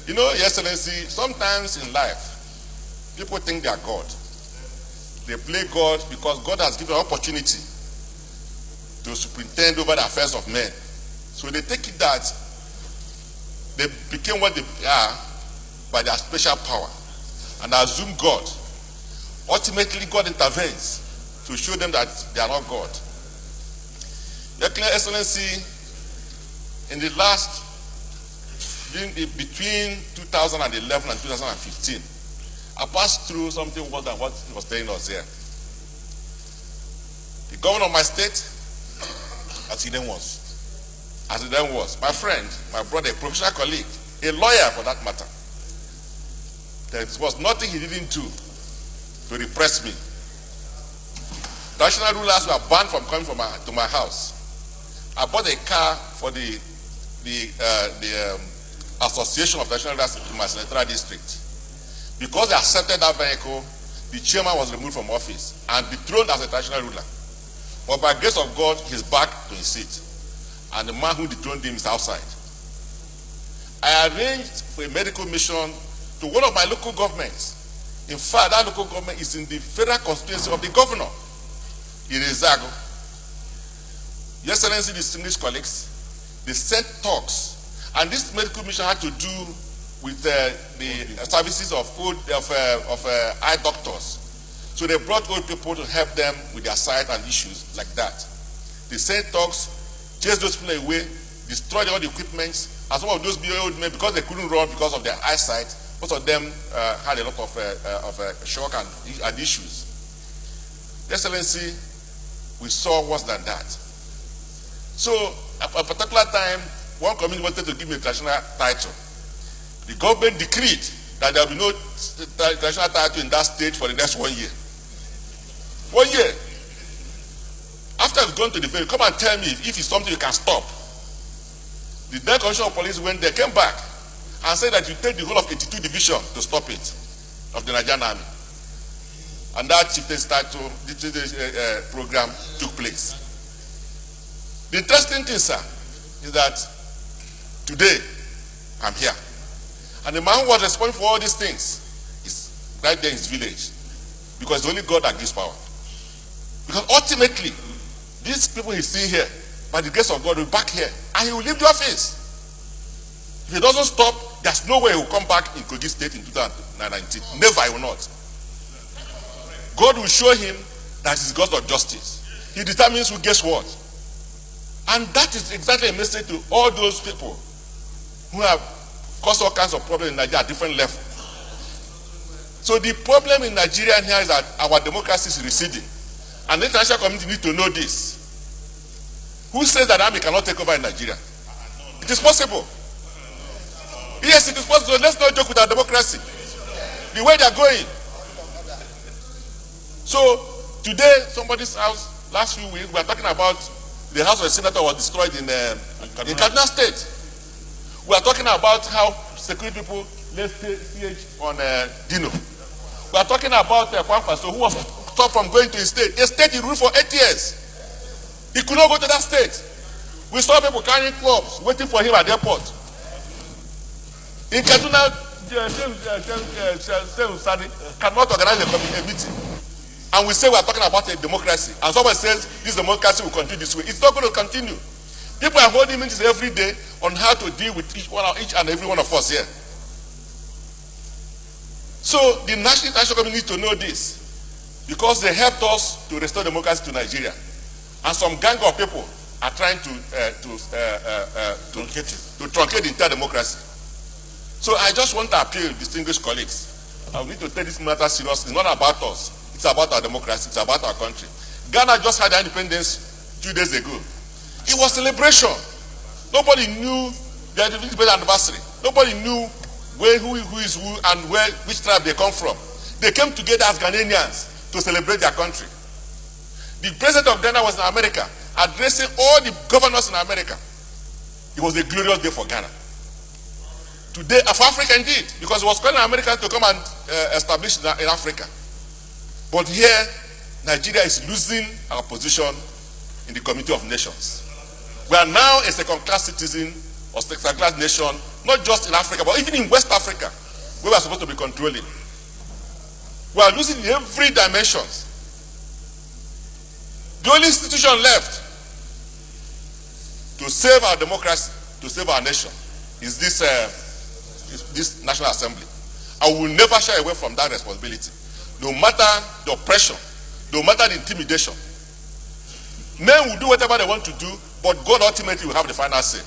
You know, Your Excellency, sometimes in life, people think they are God. They play God because God has given an opportunity to superintend over the affairs of men. So they take it that they became what they are by their special power and assume God. Ultimately, God intervenes to show them that they are not God. Your Excellency, in the last, between 2011 and 2015, I passed through something worse than what he was telling us here. The governor of my state, as he then was, my friend, my brother, a professional colleague, a lawyer for that matter. There was nothing he didn't do to repress me. Traditional rulers were banned from coming to my house. I bought a car for the Association of Traditional Rulers in my senatorial district. Because they accepted that vehicle, the chairman was removed from office and dethroned as a traditional ruler. But by grace of God, he's back to his seat. And the man who dethroned him is outside. I arranged for a medical mission to one of my local governments. In fact, that local government is in the federal constituency of the governor, Irezago. Your Excellency, distinguished colleagues, they sent talks. And this medical mission had to do with the services of eye doctors. So they brought old people to help them with their sight and issues like that. They sent talks, chased those people away, destroyed all the equipment, and some of those old men, because they couldn't run because of their eyesight, most of them had a lot of shock and issues. Excellency, we saw worse than that. So at a particular time, one community wanted to give me a traditional title. The government decreed that there will be no traditional title in that state for the next 1 year. 1 year. After I've gone to the field, come and tell me if it's something you can stop. The then Commissioner of Police went there, came back, and said that you take the whole of 82 division to stop it, of the Nigerian Army. And that chieftain's title, program took place. The interesting thing, sir, is that today I'm here. And the man who was responsible for all these things is right there in his village. Because it's only God that gives power. Because ultimately, these people you see here, by the grace of God, will be back here. And he will leave the office. If he doesn't stop, there's no way he will come back in Kogi State in 2019. Never, he will not. God will show him that he's God of justice. He determines who gets what. And that is exactly a message to all those people who have caused all kinds of problems in Nigeria at different levels. So the problem in Nigeria here is that our democracy is receding. And the international community needs to know this. Who says that army cannot take over in Nigeria? It is possible. Yes, it is possible. Let's not joke with our democracy. The way they are going. So today, somebody's house, last few weeks, we are talking about the house of the senator was destroyed in Kaduna State. We are talking about how security people laid siege on Dino. We are talking about Kwankwaso, who was stopped from going to his state. A state he ruled for 8 years. He could not go to that state. We saw people carrying clubs waiting for him at the airport. In Kaduna, Sani cannot organize a meeting. And we say we are talking about a democracy. And somebody says this democracy will continue this way. It's not going to continue. People are holding meetings every day on how to deal with each and every one of us here. So the national community needs to know this. Because they helped us to restore democracy to Nigeria. And some gang of people are trying to truncate the entire democracy. So I just want to appeal, distinguished colleagues. I need to take this matter seriously. It's not about us. It's about our democracy. It's about our country. Ghana just had their independence 2 days ago. It was celebration. Nobody knew their anniversary. Nobody knew who is who and which tribe they come from. They came together as Ghanaians to celebrate their country. The president of Ghana was in America, addressing all the governors in America. It was a glorious day for Ghana. Today, for Africa indeed, because it was calling Americans to come and establish in Africa. But here, Nigeria is losing our position in the Community of Nations. We are now a second-class citizen or second-class nation, not just in Africa, but even in West Africa, where we are supposed to be controlling. We are losing in every dimension. The only institution left to save our democracy, to save our nation, is this National Assembly. And we will never shy away from that responsibility. No matter the oppression, no matter the intimidation. Men will do whatever they want to do, but God ultimately will have the final say.